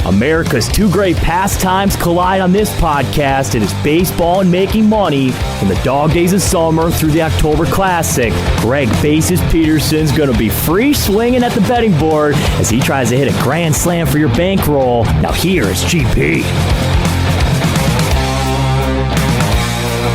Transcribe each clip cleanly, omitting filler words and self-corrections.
America's two great pastimes collide on this podcast. It is baseball and making money from the dog days of summer through the October Classic. Greg Bases Peterson's going to be free swinging at the betting board as he tries to hit a grand slam for your bankroll. Now here is GP.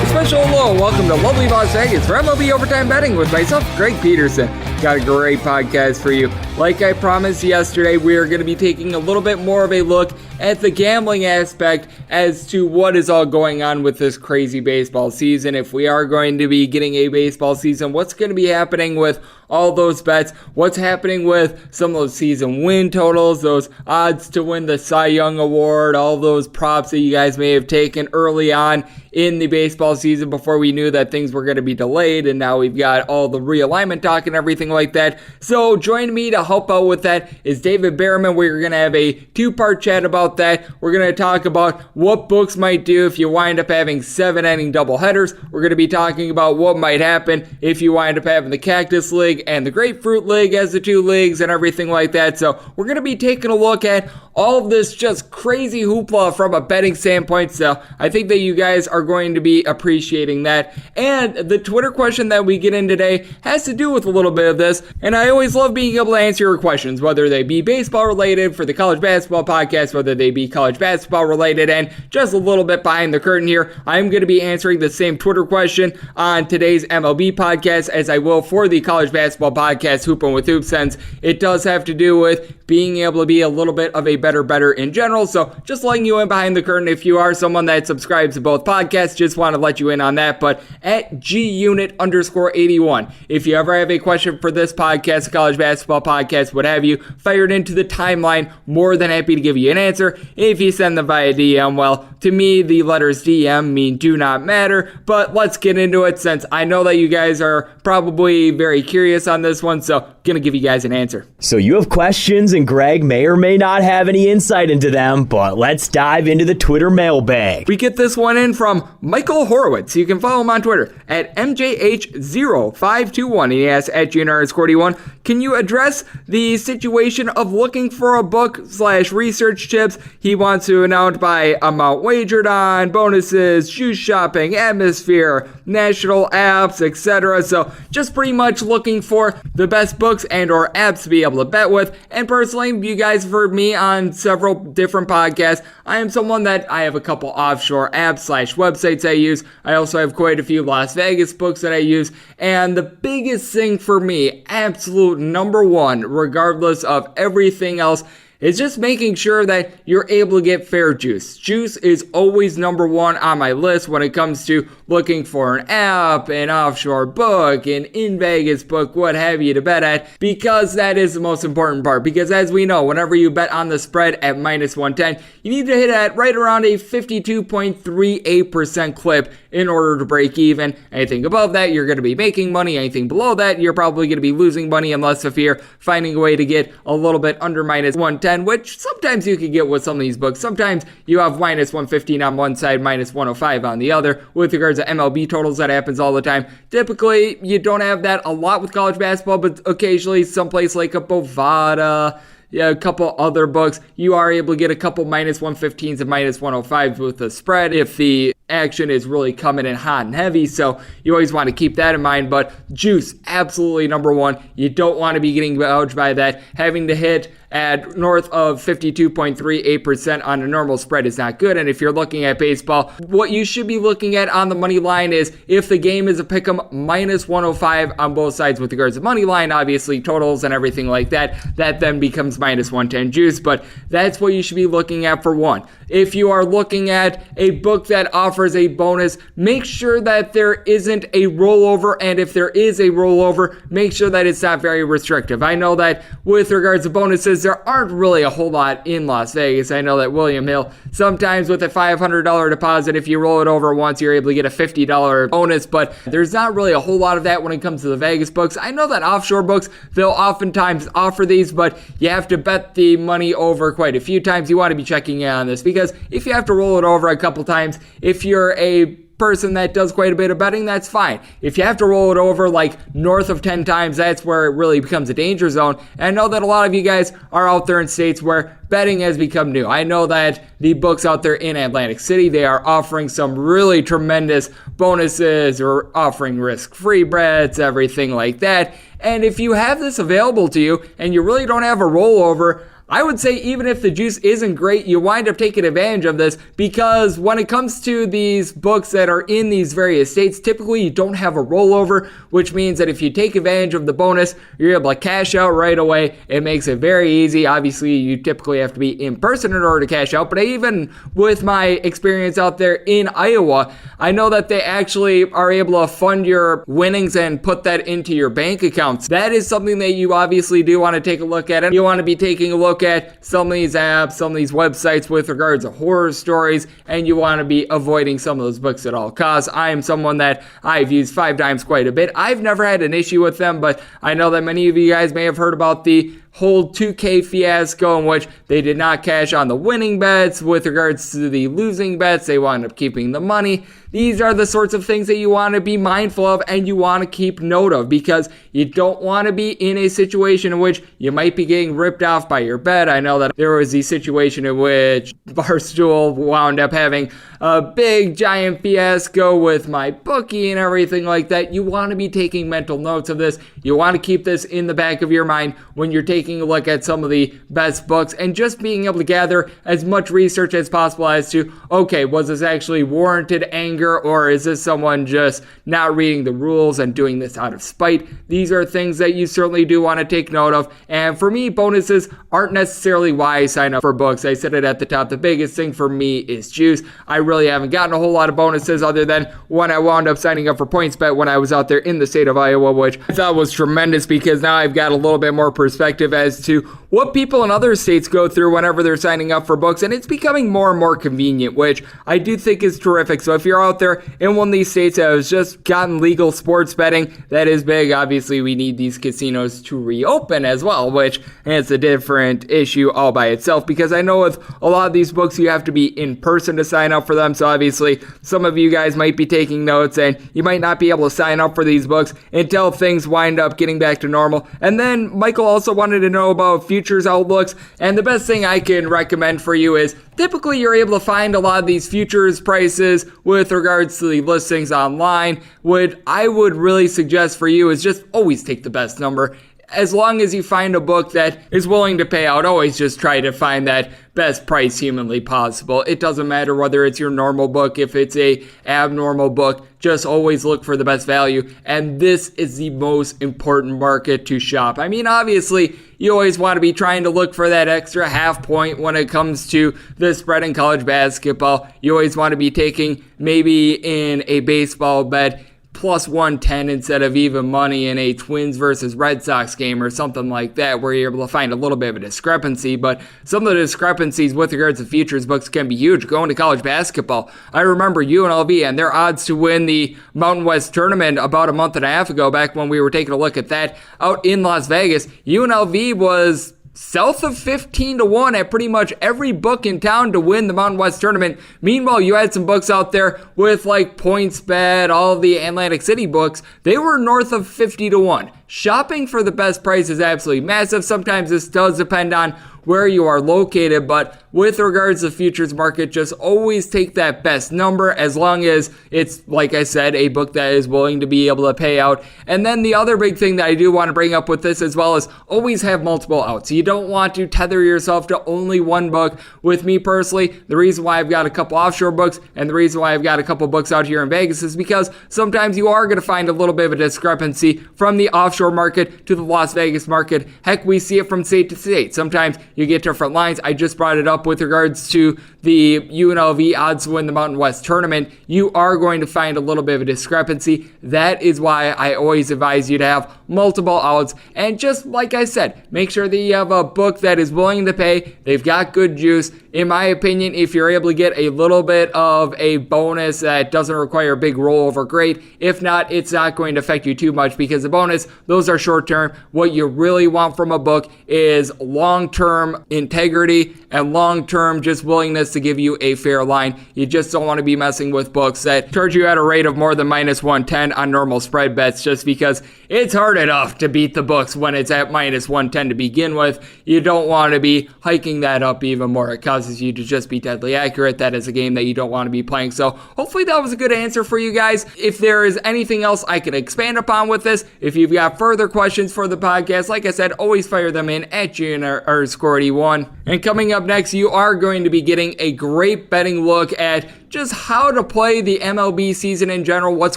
Special hello, welcome to lovely Las Vegas for MLB Overtime Betting with myself, Greg Peterson. Got a great podcast for you. Like I promised yesterday, we are going to be taking a little bit more of a look at the gambling aspect as to what is all going on with this crazy baseball season. If we are going to be getting a baseball season, what's going to be happening with all those bets? What's happening with some of those season win totals, those odds to win the Cy Young Award, all those props that you guys may have taken early on in the baseball season before we knew that things were going to be delayed, and now we've got all the realignment talk and everything like that. So join me to help out with that is David Bearman. We're going to have a two-part chat about that. We're going to talk about what books might do if you wind up having 7-inning doubleheaders. We're going to be talking about what might happen if you wind up having the Cactus League and the Grapefruit League as the two leagues and everything like that. So we're going to be taking a look at all of this just crazy hoopla from a betting standpoint. So I think that you guys are going to be appreciating that. And the Twitter question that we get in today has to do with a little bit of this. And I always love being able to answer your questions, whether they be baseball related for the college basketball podcast, whether they be college basketball related, and just a little bit behind the curtain here. I'm going to be answering the same Twitter question on today's MLB podcast as I will for the college basketball podcast, Hoopin' with Hoops, since it does have to do with being able to be a little bit of a better bettor in general. So just letting you in behind the curtain. If you are someone that subscribes to both podcasts, just want to let you in on that. But at GUnit_81, if you ever have a question for this podcast, college basketball podcast, what have you, fired into the timeline, more than happy to give you an answer. If you send them via DM, well, to me, the letters DM mean do not matter, but let's get into it since I know that you guys are probably very curious on this one, so gonna give you guys an answer. So you have questions and Greg may or may not have any insight into them, but let's dive into the Twitter mailbag. We get this one in from Michael Horowitz. You can follow him on Twitter at MJH0521. He asks at GNR41, can you address the situation of looking for a book/research tips? He wants to announce by amount wagered on, bonuses, shoe shopping, atmosphere, national apps, etc. So just pretty much looking for the best books and or apps to be able to bet with. And personally, you guys have heard me on several different podcasts. I am someone that I have a couple offshore apps/websites I use. I also have quite a few Las Vegas books that I use. And the biggest thing for me, absolute number one, regardless of everything else, it's just making sure that you're able to get fair juice. Juice is always number one on my list when it comes to looking for an app, an offshore book, an in-Vegas book, what have you to bet at, because that is the most important part. Because as we know, whenever you bet on the spread at -110, you need to hit at right around a 52.38% clip in order to break even. Anything above that, you're going to be making money. Anything below that, you're probably going to be losing money unless if you're finding a way to get a little bit under -110. Which sometimes you can get with some of these books. Sometimes you have -115 on one side, -105 on the other. With regards to MLB totals, that happens all the time. Typically, you don't have that a lot with college basketball, but occasionally someplace like a Bovada, a couple other books, you are able to get a couple -115s and -105s with the spread if the action is really coming in hot and heavy. So you always want to keep that in mind. But juice, absolutely number one. You don't want to be getting gouged by that. Having to hit at north of 52.38% on a normal spread is not good. And if you're looking at baseball, what you should be looking at on the money line is if the game is a pick'em, -105 on both sides with regards to money line, obviously totals and everything like that, that then becomes -110 juice. But that's what you should be looking at for one. If you are looking at a book that offers a bonus, make sure that there isn't a rollover, and if there is a rollover, make sure that it's not very restrictive. I know that with regards to bonuses, there aren't really a whole lot in Las Vegas. I know that William Hill, sometimes with a $500 deposit, if you roll it over once, you're able to get a $50 bonus, but there's not really a whole lot of that when it comes to the Vegas books. I know that offshore books, they'll oftentimes offer these, but you have to bet the money over quite a few times. You want to be checking in on this, because if you have to roll it over a couple times, if you're a person that does quite a bit of betting, that's fine. If you have to roll it over like north of 10 times, that's where it really becomes a danger zone. And I know that a lot of you guys are out there in states where betting has become new. I know that the books out there in Atlantic City, they are offering some really tremendous bonuses or offering risk-free bets, everything like that. And if you have this available to you and you really don't have a rollover, I would say even if the juice isn't great, you wind up taking advantage of this, because when it comes to these books that are in these various states, typically you don't have a rollover, which means that if you take advantage of the bonus, you're able to cash out right away. It makes it very easy. Obviously, you typically have to be in person in order to cash out, but even with my experience out there in Iowa, I know that they actually are able to fund your winnings and put that into your bank accounts. That is something that you obviously do want to take a look at. And you want to be taking a look at some of these apps, some of these websites with regards to horror stories, and you want to be avoiding some of those books at all costs. I am someone that I've used 5 times quite a bit. I've never had an issue with them, but I know that many of you guys may have heard about the whole 2K fiasco in which they did not cash on the winning bets. With regards to the losing bets, they wound up keeping the money. These are the sorts of things that you want to be mindful of and you want to keep note of, because you don't want to be in a situation in which you might be getting ripped off by your bet. I know that there was the situation in which Barstool wound up having a big giant fiasco with my bookie and everything like that. You want to be taking mental notes of this. You want to keep this in the back of your mind when you're taking a look at some of the best books, and just being able to gather as much research as possible as to, okay, was this actually warranted anger, or is this someone just not reading the rules and doing this out of spite? These are things that you certainly do want to take note of. And for me, bonuses aren't necessarily why I sign up for books. I said it at the top, the biggest thing for me is juice. I really haven't gotten a whole lot of bonuses other than when I wound up signing up for PointsBet when I was out there in the state of Iowa, which I thought was tremendous, because now I've got a little bit more perspective as to what people in other states go through whenever they're signing up for books, and it's becoming more and more convenient, which I do think is terrific. So if you're out there in one of these states that has just gotten legal sports betting, that is big. Obviously, we need these casinos to reopen as well, which is a different issue all by itself, because I know with a lot of these books, you have to be in person to sign up for them. So obviously, some of you guys might be taking notes, and you might not be able to sign up for these books until things wind up getting back to normal. And then Michael also wanted to know about futures outlooks, and the best thing I can recommend for you is typically you're able to find a lot of these futures prices with regards to the listings online. What I would really suggest for you is just always take the best number. As long as you find a book that is willing to pay out, always just try to find that best price humanly possible. It doesn't matter whether it's your normal book, if it's a abnormal book, just always look for the best value. And this is the most important market to shop. I mean, obviously, you always want to be trying to look for that extra half point when it comes to the spread in college basketball. You always want to be taking, maybe in a baseball bet, plus 110 instead of even money in a Twins versus Red Sox game or something like that, where you're able to find a little bit of a discrepancy. But some of the discrepancies with regards to futures books can be huge. Going to college basketball, I remember UNLV and their odds to win the Mountain West tournament about a month and a half ago, back when we were taking a look at that out in Las Vegas. UNLV was south of 15-1 at pretty much every book in town to win the Mountain West tournament. Meanwhile, you had some books out there with like PointsBet, all the Atlantic City books. They were north of 50-1. Shopping for the best price is absolutely massive. Sometimes this does depend on where you are located, but with regards to the futures market, just always take that best number, as long as it's, like I said, a book that is willing to be able to pay out. And then the other big thing that I do want to bring up with this as well is always have multiple outs. You don't want to tether yourself to only one book. With me personally, the reason why I've got a couple offshore books and the reason why I've got a couple books out here in Vegas is because sometimes you are going to find a little bit of a discrepancy from the offshore market to the Las Vegas market. Heck, we see it from state to state. Sometimes you get different lines. I just brought it up with regards to the UNLV odds to win the Mountain West tournament. You are going to find a little bit of a discrepancy. That is why I always advise you to have multiple odds. And just like I said, make sure that you have a book that is willing to pay. They've got good juice. in my opinion, if you're able to get a little bit of a bonus that doesn't require a big rollover, great. If not, it's not going to affect you too much because the bonus, those are short term. What you really want from a book is long-term integrity and long-term just willingness to give you a fair line. You just don't want to be messing with books that charge you at a rate of more than minus 110 on normal spread bets, just because it's hard enough to beat the books when it's at minus 110 to begin with. You don't want to be hiking that up even more. It causes you to just be deadly accurate. That is a game that you don't want to be playing. So hopefully that was a good answer for you guys. If there is anything else I can expand upon with this, if you've got further questions for the podcast, like I said, always fire them in at GNR_81. And coming up next, you are going to be getting a great betting look at just how to play the MLB season in general, what's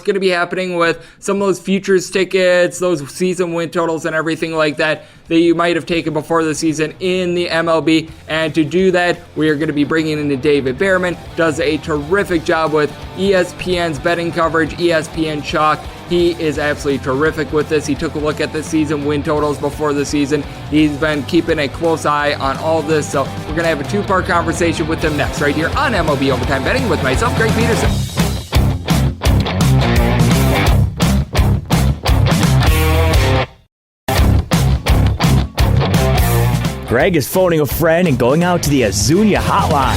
going to be happening with some of those futures tickets, those season win totals and everything like that you might have taken before the season in the MLB. And to do that, we are going to be bringing in David Bearman, does a terrific job with ESPN's betting coverage, ESPN Chalk. He is absolutely terrific with this. He took a look at the season win totals before the season. He's been keeping a close eye on all of this. So we're going to have a two-part conversation with him next right here on MLB Overtime Betting with myself, Greg Peterson. Greg is phoning a friend and going out to the Azunia hotline.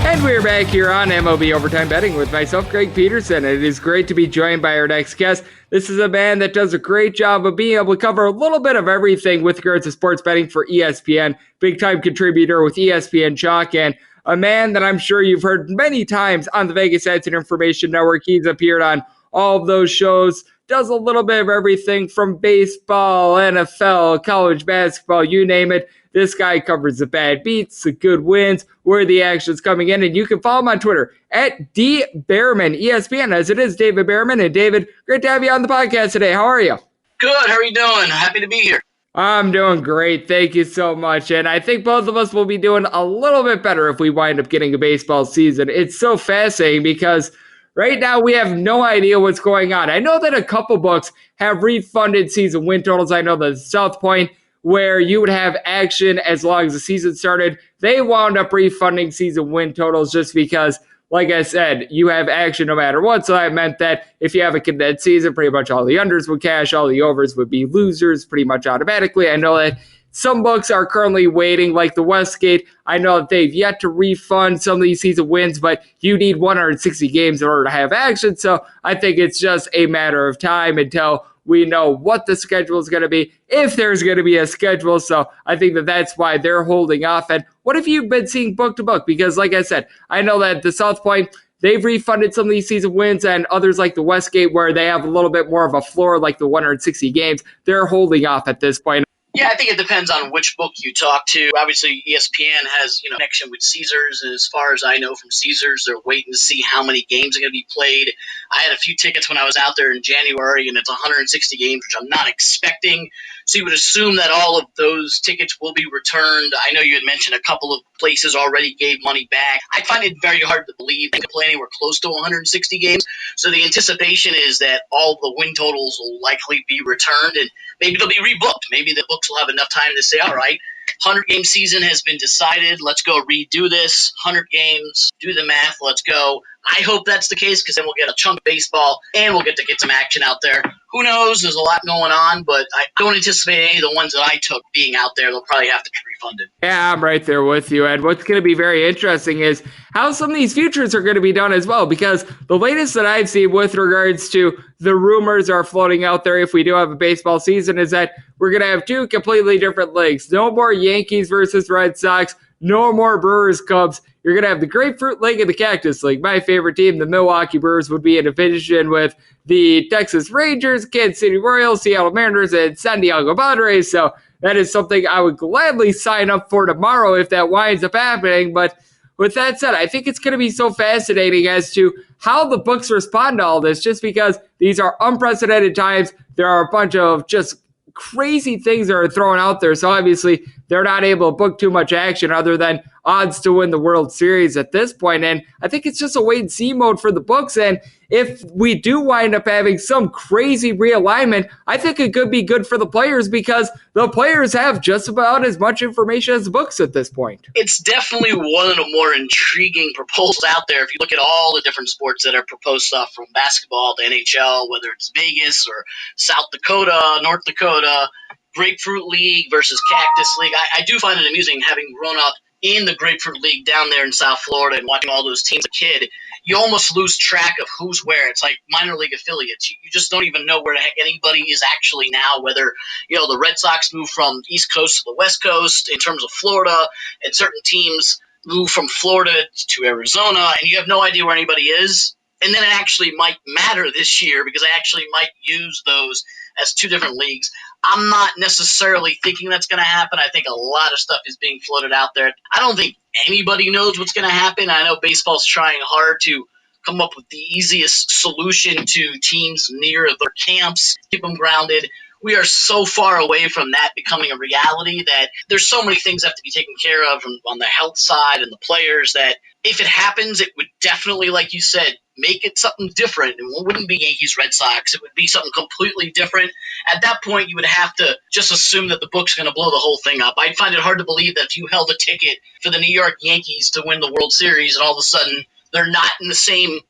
And we're back here on MLB Overtime Betting with myself, Greg Peterson. It is great to be joined by our next guest. This is a man that does a great job of being able to cover a little bit of everything with regards to sports betting for ESPN. Big-time contributor with ESPN Chalk, and a man that I'm sure you've heard many times on the Vegas Odds and Information Network. He's appeared on all of those shows. Does a little bit of everything from baseball, NFL, college basketball, you name it. This guy covers the bad beats, the good wins, where the action's coming in. And you can follow him on Twitter at DBearman, ESPN, as it is David Bearman. And David, great to have you on the podcast today. How are you? Good. How are you doing? Happy to be here. I'm doing great. Thank you so much. And I think both of us will be doing a little bit better if we wind up getting a baseball season. It's so fascinating because right now, we have no idea what's going on. I know that a couple books have refunded season win totals. I know the South Point, where you would have action as long as the season started, they wound up refunding season win totals just because, like I said, you have action no matter what. So that meant that if you have a condensed season, pretty much all the unders would cash, all the overs would be losers pretty much automatically. I know that some books are currently waiting, like the Westgate. I know that they've yet to refund some of these season wins, but you need 160 games in order to have action. So I think it's just a matter of time until we know what the schedule is going to be, if there's going to be a schedule. So I think that that's why they're holding off. And what have you been seeing book to book? Because like I said, I know that the South Point, they've refunded some of these season wins, and others like the Westgate, where they have a little bit more of a floor, like the 160 games, they're holding off at this point. Yeah, I think it depends on which book you talk to. Obviously, ESPN has connection with Caesars, and as far as I know from Caesars, they're waiting to see how many games are going to be played. I had a few tickets when I was out there in January, and it's 160 games, which I'm not expecting. So you would assume that all of those tickets will be returned. I know you had mentioned a couple of places already gave money back. I find it very hard to believe they could play anywhere close to 160 games. So the anticipation is that all the win totals will likely be returned, and maybe they'll be rebooked. Maybe the books will have enough time to say, all right, 100-game season has been decided. Let's go redo this. 100 games, do the math, let's go. I hope that's the case because then we'll get a chunk of baseball and we'll get to get some action out there. Who knows? There's a lot going on, but I don't anticipate any of the ones that I took being out there. They'll probably have to be refunded. Yeah, I'm right there with you. And what's going to be very interesting is how some of these futures are going to be done as well, because the latest that I've seen with regards to the rumors are floating out there if we do have a baseball season is that we're going to have two completely different leagues. No more Yankees versus Red Sox. No more Brewers Cubs. You're going to have the Grapefruit League and the Cactus League. My favorite team, the Milwaukee Brewers, would be in a division with the Texas Rangers, Kansas City Royals, Seattle Mariners, and San Diego Padres. So that is something I would gladly sign up for tomorrow if that winds up happening. But with that said, I think it's going to be so fascinating as to how the books respond to all this, just because these are unprecedented times. There are a bunch of just crazy things that are thrown out there. So obviously they're not able to book too much action other than odds to win the World Series at this point. And I think it's just a wait and see mode for the books. And if we do wind up having some crazy realignment, I think it could be good for the players because the players have just about as much information as the books at this point. It's definitely one of the more intriguing proposals out there. If you look at all the different sports that are proposed stuff from basketball to NHL, whether it's Vegas or South Dakota, North Dakota, Grapefruit League versus Cactus League. I do find it amusing having grown up in the Grapefruit League down there in South Florida and watching all those teams as a kid. You almost lose track of who's where. It's like minor league affiliates. You just don't even know where the heck anybody is actually now, whether, the Red Sox move from East Coast to the West Coast in terms of Florida, and certain teams move from Florida to Arizona, and you have no idea where anybody is. And then it actually might matter this year because I actually might use those as two different leagues. I'm not necessarily thinking that's going to happen. I think a lot of stuff is being floated out there. I don't think anybody knows what's going to happen. I know baseball's trying hard to come up with the easiest solution to teams near their camps, keep them grounded. We are so far away from that becoming a reality that there's so many things that have to be taken care of on the health side and the players that if it happens, it would definitely, like you said, make it something different. It wouldn't be Yankees, Red Sox. It would be something completely different. At that point, you would have to just assume that the book's going to blow the whole thing up. I'd find it hard to believe that if you held a ticket for the New York Yankees to win the World Series and all of a sudden they're not in the same,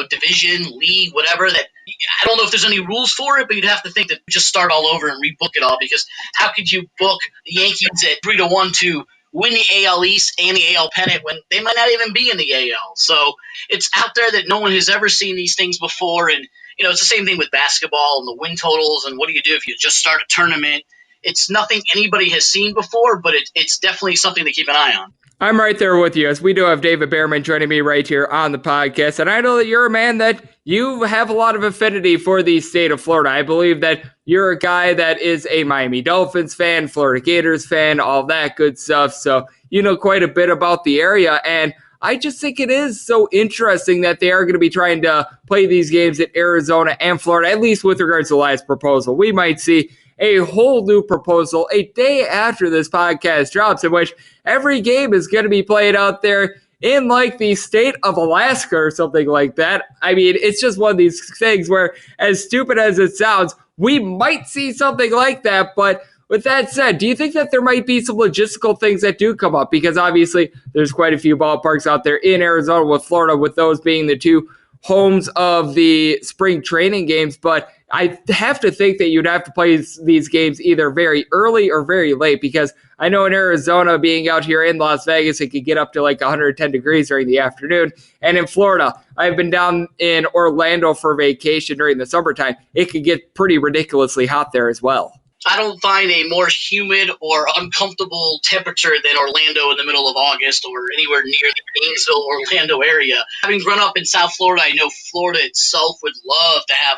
division, league, whatever, that I don't know if there's any rules for it, but you'd have to think that just start all over and rebook it all because how could you book the Yankees at 3-1 to win the AL East and the AL pennant when they might not even be in the AL? So it's out there that no one has ever seen these things before. And, it's the same thing with basketball and the win totals. And what do you do if you just start a tournament? It's nothing anybody has seen before, but it's definitely something to keep an eye on. I'm right there with you, as we do have David Bearman joining me right here on the podcast. And I know that you're a man that you have a lot of affinity for the state of Florida. I believe that you're a guy that is a Miami Dolphins fan, Florida Gators fan, all that good stuff. So you know quite a bit about the area. And I just think it is so interesting that they are going to be trying to play these games at Arizona and Florida, at least with regards to the last proposal. We might see a whole new proposal a day after this podcast drops in which every game is going to be played out there in like the state of Alaska or something like that. I mean, it's just one of these things where, as stupid as it sounds, we might see something like that. But with that said, do you think that there might be some logistical things that do come up? Because obviously there's quite a few ballparks out there in Arizona with Florida, with those being the two homes of the spring training games. But I have to think that you'd have to play these games either very early or very late, because I know in Arizona, being out here in Las Vegas, it could get up to like 110 degrees during the afternoon. And in Florida, I've been down in Orlando for vacation during the summertime. It could get pretty ridiculously hot there as well. I don't find a more humid or uncomfortable temperature than Orlando in the middle of August or anywhere near the Gainesville, Orlando area. Having grown up in South Florida, I know Florida itself would love to have,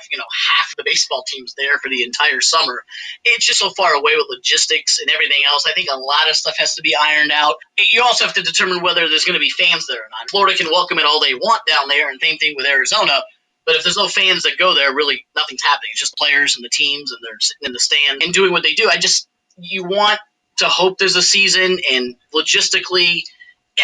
half the baseball teams there for the entire summer. It's just so far away with logistics and everything else. I think a lot of stuff has to be ironed out. You also have to determine whether there's going to be fans there or not. Florida can welcome it all they want down there, and same thing with Arizona. But if there's no fans that go there, really nothing's happening. It's just players and the teams, and they're sitting in the stand and doing what they do. You want to hope there's a season, and logistically,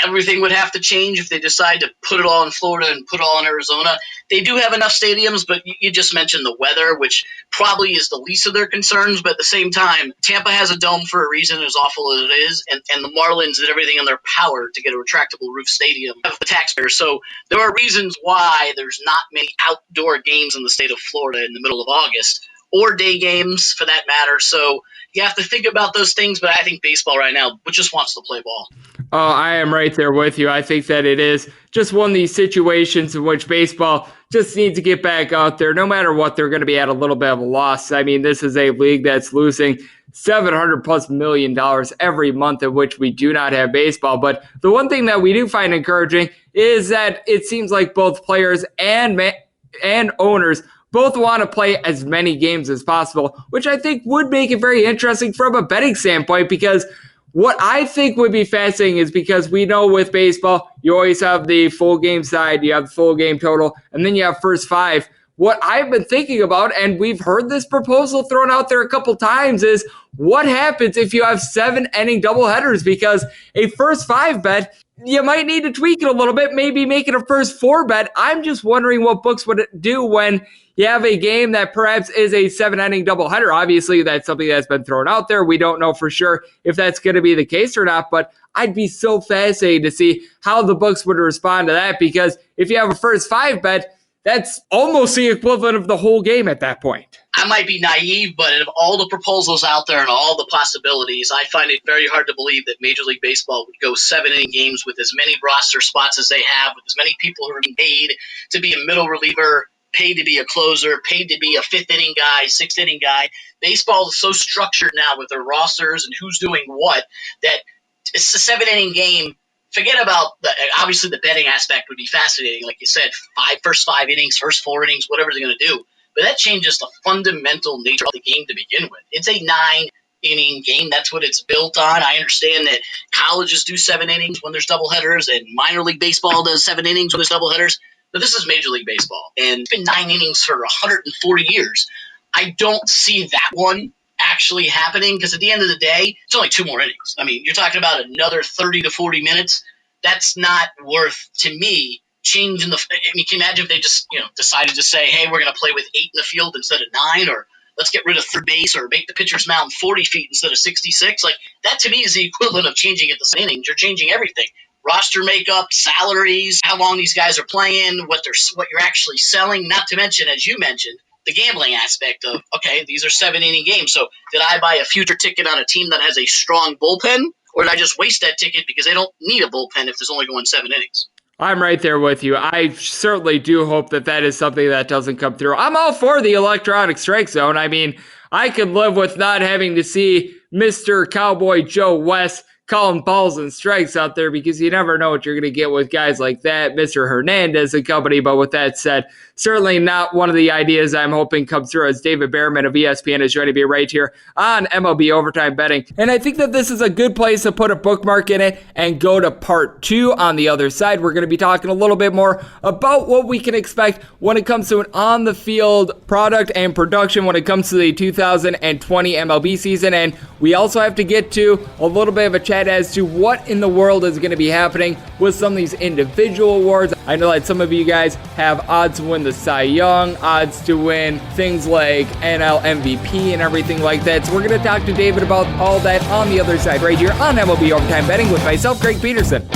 everything would have to change if they decide to put it all in Florida and put it all in Arizona. They do have enough stadiums, but you just mentioned the weather, which probably is the least of their concerns. But at the same time, Tampa has a dome for a reason, as awful as it is, and the Marlins did everything in their power to get a retractable roof stadium of the taxpayers. So there are reasons why there's not many outdoor games in the state of Florida in the middle of August, or day games for that matter. So you have to think about those things, but I think baseball right now just wants to play ball. Oh, I am right there with you. I think that it is just one of these situations in which baseball just needs to get back out there. No matter what, they're going to be at a little bit of a loss. I mean, this is a league that's losing $700+ million every month in which we do not have baseball. But the one thing that we do find encouraging is that it seems like both players and owners both want to play as many games as possible, which I think would make it very interesting from a betting standpoint, because what I think would be fascinating is, because we know with baseball, you always have the full game side, you have the full game total, and then you have first five. what I've been thinking about, and we've heard this proposal thrown out there a couple times, is what happens if you have 7-inning doubleheaders? Because a first 5 bet, you might need to tweak it a little bit, maybe make it a first 4 bet. I'm just wondering what books would do when you have a game that perhaps is a 7-inning doubleheader. Obviously, that's something that's been thrown out there. We don't know for sure if that's going to be the case or not, but I'd be so fascinated to see how the books would respond to that, because if you have a first 5 bet, that's almost the equivalent of the whole game at that point. I might be naive, but of all the proposals out there and all the possibilities, I find it very hard to believe that Major League Baseball would go 7-inning games with as many roster spots as they have, with as many people who are being paid to be a middle reliever, paid to be a closer, paid to be a 5th-inning guy, 6th-inning guy. Baseball is so structured now with their rosters and who's doing what that it's a 7-inning game. Forget about obviously the betting aspect would be fascinating. Like you said, first 5 innings, first 4 innings, whatever they're going to do. But that changes the fundamental nature of the game to begin with. It's a 9-inning game. That's what it's built on. I understand that colleges do 7 innings when there's doubleheaders, and minor league baseball does 7 innings when there's doubleheaders. But this is Major League Baseball, and it's been 9 innings for 140 years. I don't see that one actually happening, because at the end of the day, it's only 2 more innings. I mean, you're talking about another 30 to 40 minutes. That's not worth, to me, changing the. I mean, can you imagine if they just decided to say, hey, we're going to play with 8 in the field instead of 9, or let's get rid of third base, or make the pitcher's mound 40 feet instead of 66. Like, that to me is the equivalent of changing it the same innings. You're changing everything. Roster makeup, salaries, how long these guys are playing, what you're actually selling, not to mention, as you mentioned, the gambling aspect of, okay, these are 7-inning games, so did I buy a future ticket on a team that has a strong bullpen, or did I just waste that ticket because they don't need a bullpen if there's only going 7 innings? I'm right there with you. I certainly do hope that is something that doesn't come through. I'm all for the electronic strike zone. I mean, I could live with not having to see Mr. Cowboy Joe West calling balls and strikes out there, because you never know what you're going to get with guys like that, Mr. Hernandez and company. But with that said, certainly not one of the ideas I'm hoping comes through, as David Bearman of ESPN is joining me right here on MLB Overtime Betting. And I think that this is a good place to put a bookmark in it and go to part 2 on the other side. We're going to be talking a little bit more about what we can expect when it comes to an on-the-field product and production when it comes to the 2020 MLB season. And we also have to get to a little bit of a chat as to what in the world is going to be happening with some of these individual awards. I know that some of you guys have odds to win the Cy Young, odds to win things like NL MVP and everything like that. So we're going to talk to David about all that on the other side right here on MLB Overtime Betting with myself, Greg Peterson.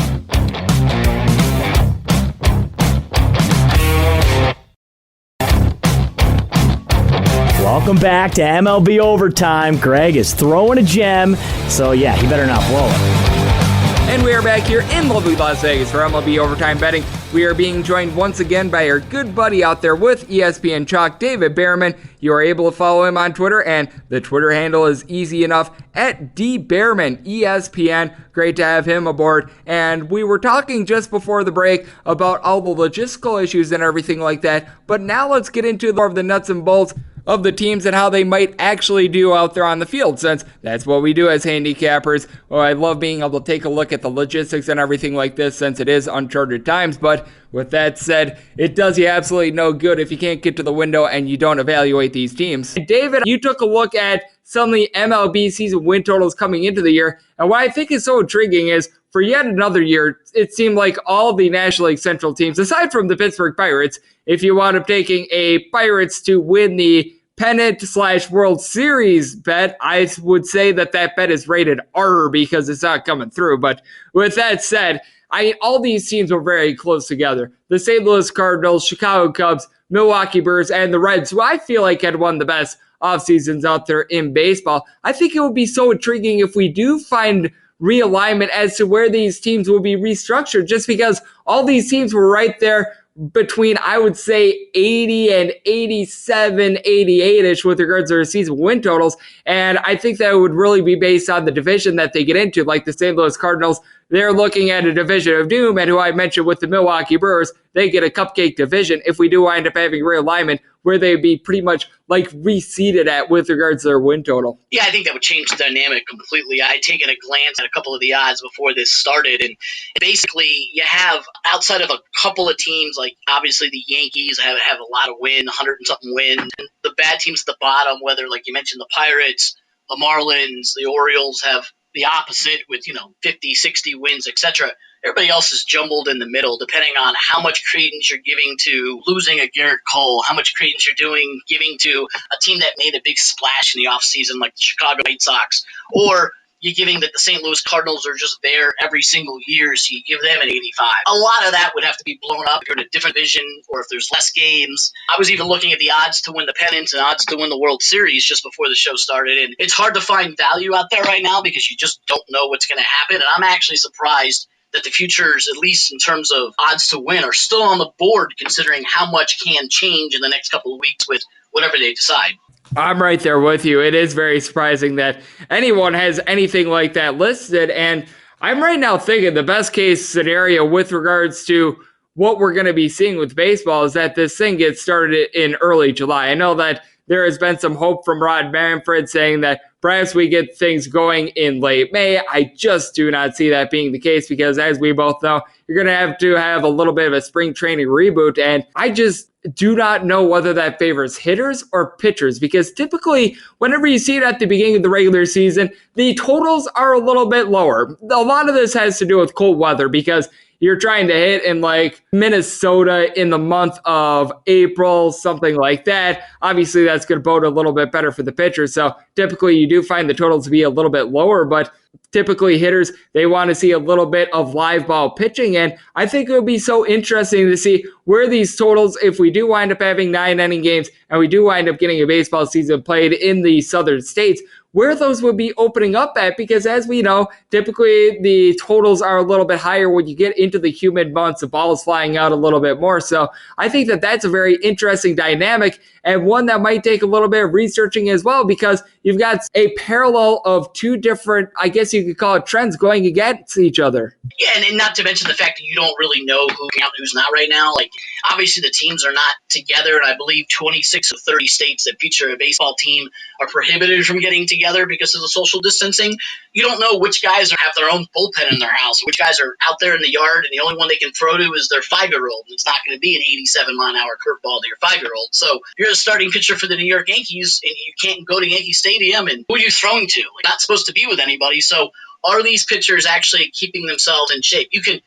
Welcome back to MLB Overtime. Greg is throwing a gem, so yeah, he better not blow it. And we are back here in lovely Las Vegas for MLB Overtime Betting. We are being joined once again by our good buddy out there with ESPN Chalk, David Bearman. You are able to follow him on Twitter, and the Twitter handle is easy enough, at DBearmanESPN. Great to have him aboard. And we were talking just before the break about all the logistical issues and everything like that, but now let's get into more of the nuts and bolts of the teams and how they might actually do out there on the field, since that's what we do as handicappers. Well, I love being able to take a look at the logistics and everything like this, since it is uncharted times. But with that said, it does you absolutely no good if you can't get to the window and you don't evaluate these teams. David, you took a look at some of the MLB season win totals coming into the year, and what I think is so intriguing is, for yet another year, it seemed like all the National League Central teams, aside from the Pittsburgh Pirates, if you wound up taking a Pirates to win the pennant/World Series bet, I would say that bet is rated R because it's not coming through. But with that said, all these teams were very close together. The St. Louis Cardinals, Chicago Cubs, Milwaukee Brewers, and the Reds, who I feel like had one of the best off seasons out there in baseball. I think it would be so intriguing if we do find realignment as to where these teams will be restructured, just because all these teams were right there between, I would say, 80 and 87, 88-ish with regards to their season win totals. And I think that would really be based on the division that they get into, like the St. Louis Cardinals, they're looking at a division of doom, and who I mentioned with the Milwaukee Brewers, they get a cupcake division if we do wind up having realignment where they'd be pretty much like reseeded at with regards to their win total. Yeah, I think that would change the dynamic completely. I had taken a glance at a couple of the odds before this started, and basically you have, outside of a couple of teams, like obviously the Yankees have a lot of win, 100 and something win, and the bad teams at the bottom, whether, like you mentioned, the Pirates, the Marlins, the Orioles, have the opposite with, 50, 60 wins, etc. Everybody else is jumbled in the middle, depending on how much credence you're giving to losing a Garrett Cole, how much credence you're giving to a team that made a big splash in the offseason, like the Chicago White Sox, or you're giving that the St. Louis Cardinals are just there every single year, so you give them an 85. A lot of that would have to be blown up if you're in a different division or if there's less games. I was even looking at the odds to win the pennant and odds to win the World Series just before the show started, and it's hard to find value out there right now because you just don't know what's going to happen, and I'm actually surprised that the futures, at least in terms of odds to win, are still on the board considering how much can change in the next couple of weeks with whatever they decide. I'm right there with you. It is very surprising that anyone has anything like that listed, and I'm right now thinking the best case scenario with regards to what we're going to be seeing with baseball is that this thing gets started in early July. I know that there has been some hope from Rod Manfred saying that perhaps we get things going in late May. I just do not see that being the case because, as we both know, you're going to have a little bit of a spring training reboot, and I just do not know whether that favors hitters or pitchers because typically whenever you see it at the beginning of the regular season, the totals are a little bit lower. A lot of this has to do with cold weather because you're trying to hit in like Minnesota in the month of April, something like that. Obviously, that's going to bode a little bit better for the pitcher. So typically you do find the totals to be a little bit lower, but typically hitters, they want to see a little bit of live ball pitching. And I think it would be so interesting to see where these totals, if we do wind up having 9-inning games and we do wind up getting a baseball season played in the southern states, where those would be opening up at, because as we know, typically the totals are a little bit higher when you get into the humid months, the ball is flying out a little bit more. So I think that that's a very interesting dynamic and one that might take a little bit of researching as well, because you've got a parallel of two different, I guess you could call it, trends going against each other. Yeah, and not to mention the fact that you don't really know who's not right now. Like, obviously the teams are not together, and I believe 26 of 30 states that feature a baseball team are prohibited from getting together because of the social distancing. You don't know which guys have their own bullpen in their house, which guys are out there in the yard, and the only one they can throw to is their 5-year-old. It's not going to be an 87-mile-an-hour curveball to your 5-year-old. So if you're the starting pitcher for the New York Yankees, and you can't go to Yankee Stadium, and who are you throwing to? Like, not supposed to be with anybody. So are these pitchers actually keeping themselves in shape? You can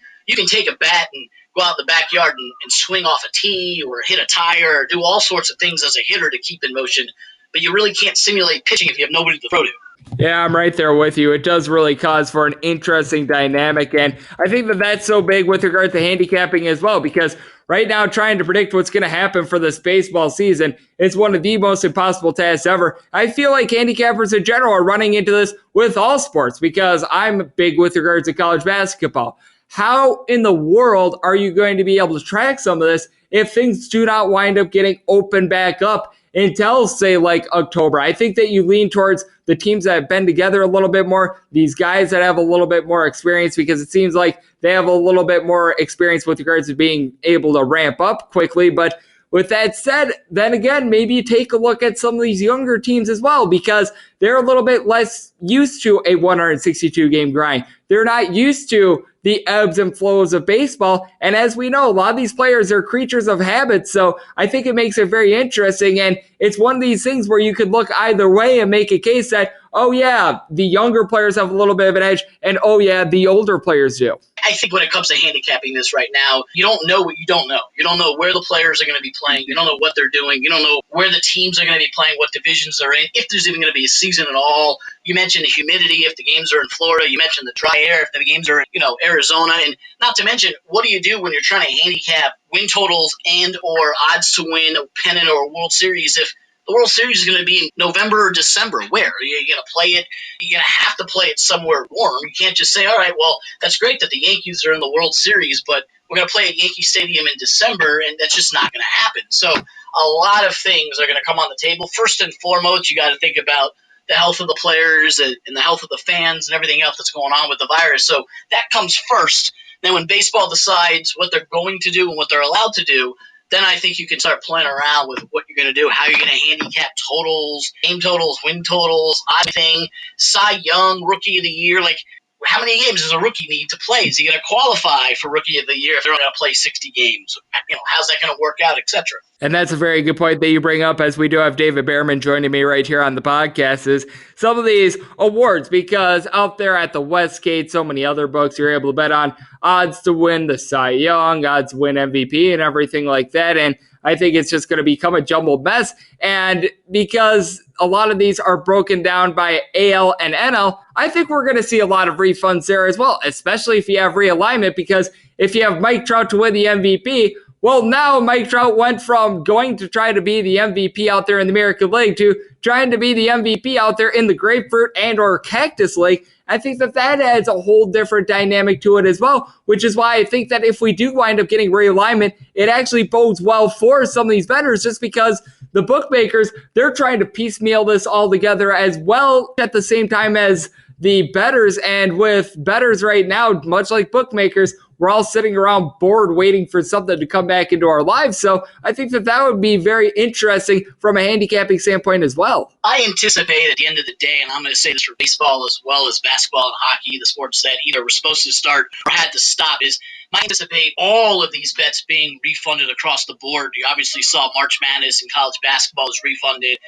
take a bat and go out in the backyard and swing off a tee or hit a tire or do all sorts of things as a hitter to keep in motion, but you really can't simulate pitching if you have nobody to throw to. Yeah, I'm right there with you. It does really cause for an interesting dynamic, and I think that that's so big with regard to handicapping as well, because right now trying to predict what's going to happen for this baseball season is one of the most impossible tasks ever. I feel like handicappers in general are running into this with all sports because I'm big with regards to college basketball. How in the world are you going to be able to track some of this if things do not wind up getting opened back up until, say, like October? I think that you lean towards the teams that have been together a little bit more, these guys that have a little bit more experience, because it seems like they have a little bit more experience with regards to being able to ramp up quickly. But with that said, then again, maybe you take a look at some of these younger teams as well, because they're a little bit less used to a 162-game grind. They're not used to the ebbs and flows of baseball. And as we know, a lot of these players are creatures of habit. So I think it makes it very interesting. And it's one of these things where you could look either way and make a case that, oh yeah, the younger players have a little bit of an edge, and oh yeah, the older players do. I think when it comes to handicapping this right now, you don't know what you don't know. You don't know where the players are going to be playing. You don't know what they're doing. You don't know where the teams are going to be playing, what divisions they're in, if there's even going to be a season at all. You mentioned the humidity if the games are in Florida. You mentioned the dry air if the games are in, Arizona. And not to mention, what do you do when you're trying to handicap win totals and or odds to win a pennant or a World Series if the World Series is going to be in November or December? Where? Are you going to play it? You're going to have to play it somewhere warm. You can't just say, all right, well, that's great that the Yankees are in the World Series, but we're going to play at Yankee Stadium in December, and that's just not going to happen. So a lot of things are going to come on the table. First and foremost, you got to think about the health of the players and the health of the fans and everything else that's going on with the virus. So that comes first. Then when baseball decides what they're going to do and what they're allowed to do, then I think you can start playing around with what you're going to do, how you're going to handicap totals, game totals, win totals, odd thing, Cy Young, Rookie of the Year. Like, how many games does a rookie need to play? Is he going to qualify for Rookie of the Year if they're only going to play 60 games? How's that going to work out, etc.? And that's a very good point that you bring up, as we do have David Bearman joining me right here on the podcast, is some of these awards, because out there at the Westgate, so many other books, you're able to bet on odds to win the Cy Young, odds to win MVP and everything like that. And I think it's just going to become a jumbled mess. And because a lot of these are broken down by AL and NL, I think we're going to see a lot of refunds there as well, especially if you have realignment, because if you have Mike Trout to win the MVP, well, now Mike Trout went from going to try to be the MVP out there in the American League to trying to be the MVP out there in the Grapefruit and or Cactus League. I think that adds a whole different dynamic to it as well, which is why I think that if we do wind up getting realignment, it actually bodes well for some of these bettors, just because the bookmakers, they're trying to piecemeal this all together as well at the same time as the bettors. And with bettors right now, much like bookmakers, we're all sitting around bored waiting for something to come back into our lives. So I think that would be very interesting from a handicapping standpoint as well. I anticipate at the end of the day, and I'm going to say this for baseball as well as basketball and hockey, the sports that either were supposed to start or had to stop, is I anticipate all of these bets being refunded across the board. You obviously saw March Madness in college basketball was refunded.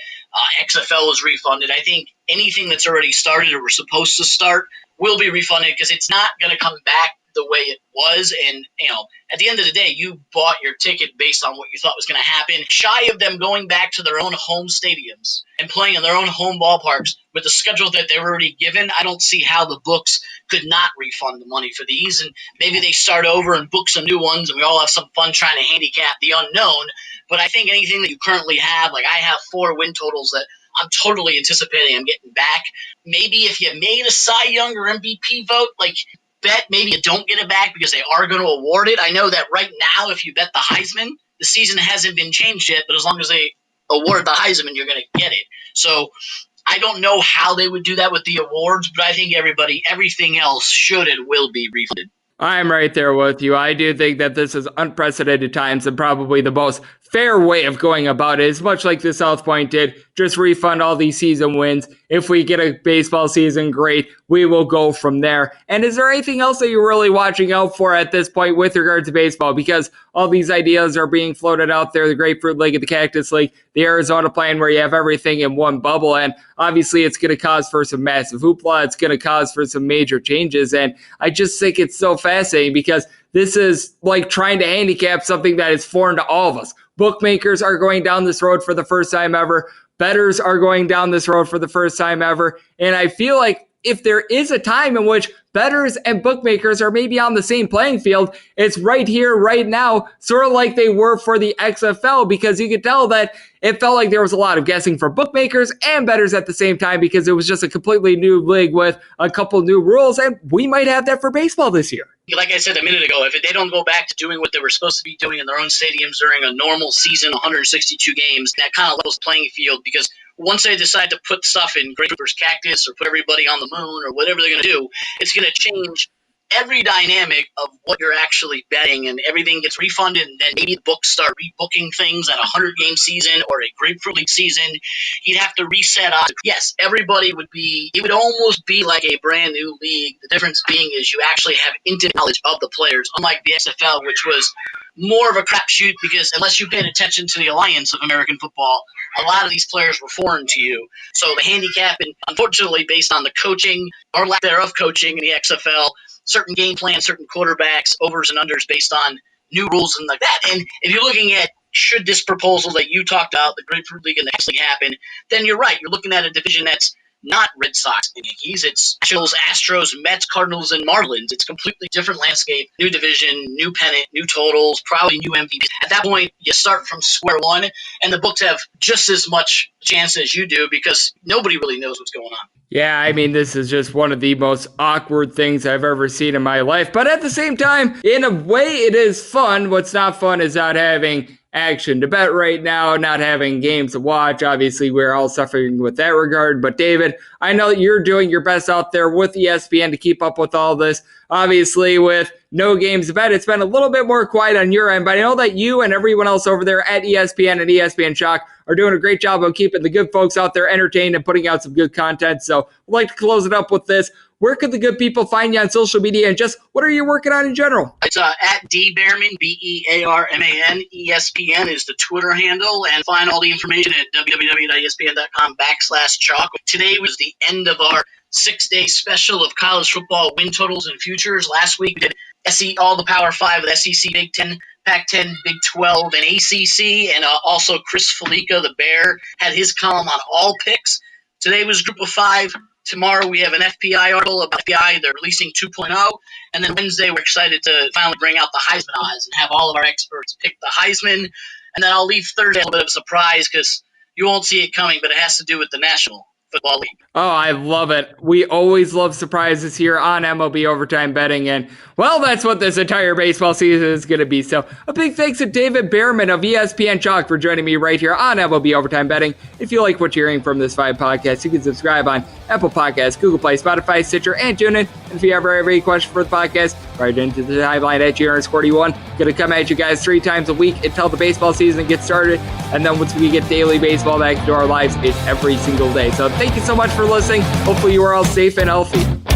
XFL was refunded. I think anything that's already started or was supposed to start will be refunded, because it's not going to come back the way it was. And, at the end of the day, you bought your ticket based on what you thought was going to happen. Shy of them going back to their own home stadiums and playing in their own home ballparks with the schedule that they were already given, I don't see how the books could not refund the money for these. And maybe they start over and book some new ones, and we all have some fun trying to handicap the unknown. But I think anything that you currently have, like I have 4 win totals that I'm totally anticipating I'm getting back. Maybe if you made a Cy Young or MVP vote, bet maybe you don't get it back because they are going to award it. I know that right now, if you bet the Heisman, the season hasn't been changed yet, but as long as they award the Heisman, you're going to get it. So I don't know how they would do that with the awards, but I think everything else should and will be refunded. I'm right there with you. I do think that this is unprecedented times, and probably the most fair way of going about it is much like the South Point did. Just refund all these season wins. If we get a baseball season, great. We will go from there. And is there anything else that you're really watching out for at this point with regard to baseball? Because all these ideas are being floated out there, the Grapefruit League and the Cactus League, the Arizona plan where you have everything in one bubble. And obviously it's going to cause for some massive hoopla. It's going to cause for some major changes. And I just think it's so fascinating, because this is like trying to handicap something that is foreign to all of us. Bookmakers are going down this road for the first time ever. Bettors are going down this road for the first time ever. And I feel like if there is a time in which bettors and bookmakers are maybe on the same playing field, it's right here, right now, sort of like they were for the XFL, because you could tell that it felt like there was a lot of guessing for bookmakers and bettors at the same time, because it was just a completely new league with a couple new rules, and we might have that for baseball this year. Like I said a minute ago, if they don't go back to doing what they were supposed to be doing in their own stadiums during a normal season, 162 games, that kind of levels the playing field, because once they decide to put stuff in Grapefruit versus Cactus or put everybody on the moon or whatever they're going to do, it's going to change every dynamic of what you're actually betting, and everything gets refunded, and then maybe the books start rebooking things at a 100-game season or a Grapefruit League season. You'd have to reset odds. Yes, everybody it would almost be like a brand new league. The difference being is you actually have intimate knowledge of the players, unlike the XFL, which was more of a crapshoot, because unless you paid attention to the Alliance of American Football, a lot of these players were foreign to you. So the handicapping, unfortunately, based on the coaching or lack thereof coaching in the XFL, certain game plans, certain quarterbacks, overs and unders based on new rules and like that. And if you're looking at, should this proposal that you talked about, the Grapefruit League and the X League, happen, then you're right. You're looking at a division that's not Red Sox and Yankees. It's Nationals, Astros, Mets, Cardinals, and Marlins. It's a completely different landscape, new division, new pennant, new totals, probably new MVP. At that point, you start from square one, and the books have just as much chance as you do, because nobody really knows what's going on. Yeah, I mean, this is just one of the most awkward things I've ever seen in my life. But at the same time, in a way, it is fun. What's not fun is not having action to bet right now, not having games to watch. Obviously, we're all suffering with that regard. But David, I know that you're doing your best out there with ESPN to keep up with all this. Obviously, with no games to bet, it's been a little bit more quiet on your end, but I know that you and everyone else over there at ESPN and ESPN Shock are doing a great job of keeping the good folks out there entertained and putting out some good content. So I'd like to close it up with this. Where could the good people find you on social media, and just what are you working on in general? It's at Bearman, Bearman. ESPN is the Twitter handle, and find all the information at www.espn.com/chalk. Today was the end of our 6-day special of college football win totals and futures. Last week we did all the Power 5 with SEC, Big 10, Pac-10, Big 12, and ACC, and also Chris Felica, the Bear, had his column on all picks. Today was Group of 5. Tomorrow we have an FPI article about FPI. They're releasing 2.0. And then Wednesday we're excited to finally bring out the Heisman odds and have all of our experts pick the Heisman. And then I'll leave Thursday a little bit of a surprise because you won't see it coming, but it has to do with the National Football League. Oh, I love it. We always love surprises here on MLB Overtime Betting, and, well, that's what this entire baseball season is going to be. So a big thanks to David Bearman of ESPN Chalk for joining me right here on MLB Overtime Betting. If you like what you're hearing from this Five podcast, you can subscribe on Apple Podcasts, Google Play, Spotify, Stitcher, and TuneIn. And if you ever have any question for the podcast, right into the timeline at GRS41. Going to come at you guys 3 times a week until the baseball season gets started, and then once we get daily baseball back into our lives, it's every single day. So thank you so much for listening. Hopefully you are all safe and healthy.